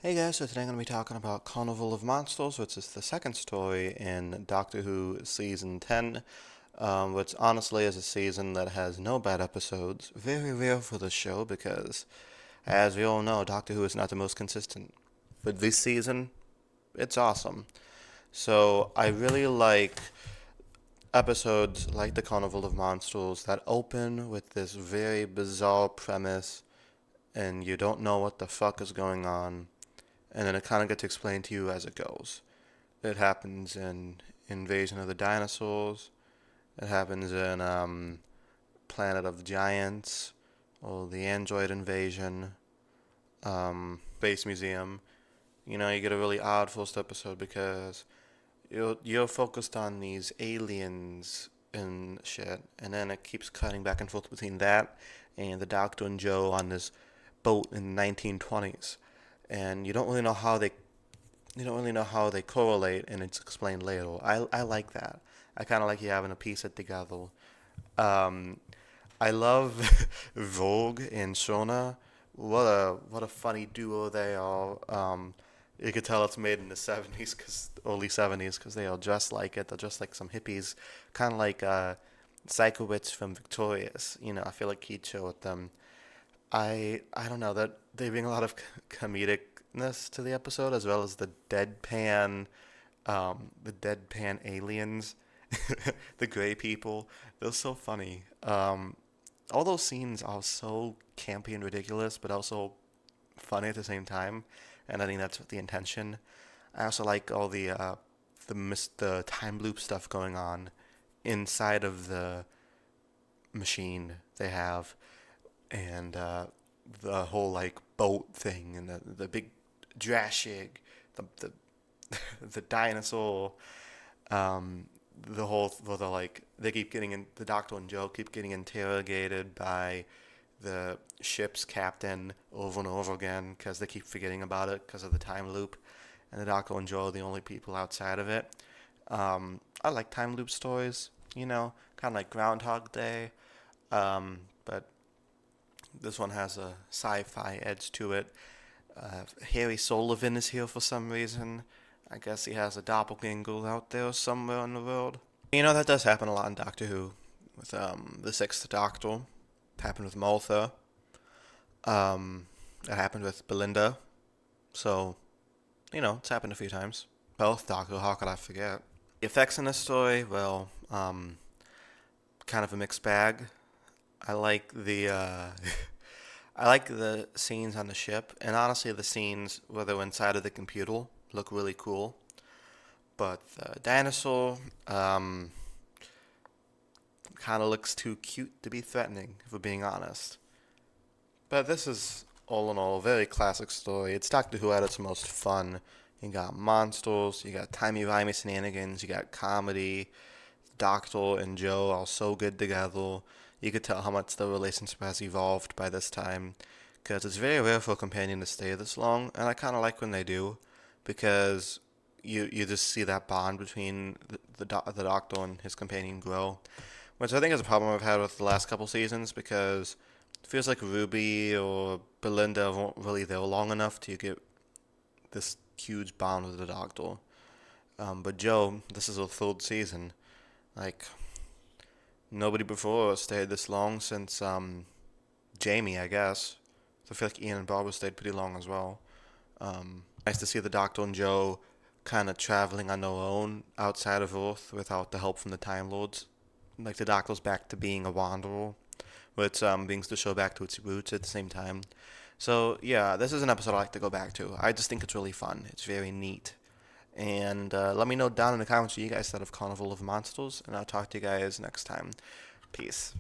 Hey guys, so today I'm going to be talking about Carnival of Monsters, which is the second story in Doctor Who Season 10, which honestly is a season that has no bad episodes. Very rare for the show because, as we all know, Doctor Who is not the most consistent. But this season, it's awesome. So I really like episodes like the Carnival of Monsters that open with this very bizarre premise and you don't know what the fuck is going on, and then it kind of gets explained to you as it goes. It happens in Invasion of the Dinosaurs. It happens in Planet of the Giants, or the Android Invasion, Space Museum. You get a really odd first episode because you're focused on these aliens and shit, and then it keeps cutting back and forth between that and the Doctor and Joe on this boat in the 1920s, and you don't really know how they correlate, and it's explained later. I like that. I kind of like you having to piece it together. Um, I love Vogue and Shona. What a funny duo they are. You could tell it's made in the 70s, early 70s, because they all dress like it. They're just like some hippies, kind of like Psychowitz from Victorious. I feel like he'd show with them. I don't know that they bring a lot of comedicness to the episode, as well as the deadpan aliens, the gray people. They're so funny. All those scenes are so campy and ridiculous, but also funny at the same time, and I think that's the intention. I also like all the time loop stuff going on inside of the machine they have, and the whole like boat thing, and the big drashig, the the dinosaur, um, the whole where they keep getting in, the Doctor and Joe keep getting interrogated by the ship's captain over and over again because they keep forgetting about it because of the time loop, and the Doctor and Joe are the only people outside of it. I like time loop stories, kind of like Groundhog Day, but this one has a sci-fi edge to it. Harry Sullivan is here for some reason. I guess he has a doppelganger out there somewhere in the world. That does happen a lot in Doctor Who. With the Sixth Doctor, it happened with Maltha. It happened with Belinda. So, it's happened a few times. Both Doctor, how could I forget? The effects in this story, well, kind of a mixed bag. I like the I like the scenes on the ship, and honestly, the scenes where they're inside of the computer look really cool. But the dinosaur kind of looks too cute to be threatening, if we're being honest. But this is all in all a very classic story. It's Doctor Who at its most fun. You got monsters, you got timey-wimey shenanigans, you got comedy. Doctor and Joe are so good together. You could tell how much the relationship has evolved by this time, because it's very rare for a companion to stay this long, and I kind of like when they do, because you just see that bond between the Doctor and his companion grow, which I think is a problem I've had with the last couple seasons, because it feels like Ruby or Belinda weren't really there long enough to get this huge bond with the Doctor. But Joe, this is her third season. Like, nobody before stayed this long since Jamie, I guess. So I feel like Ian and Barbara stayed pretty long as well. Nice to see the Doctor and Joe kind of traveling on their own outside of Earth without the help from the Time Lords. Like, the Doctor's back to being a wanderer, which brings the show back to its roots at the same time. So, yeah, this is an episode I like to go back to. I just think it's really fun. It's very neat. And let me know down in the comments what you guys thought of Carnival of Monsters, and I'll talk to you guys next time. Peace.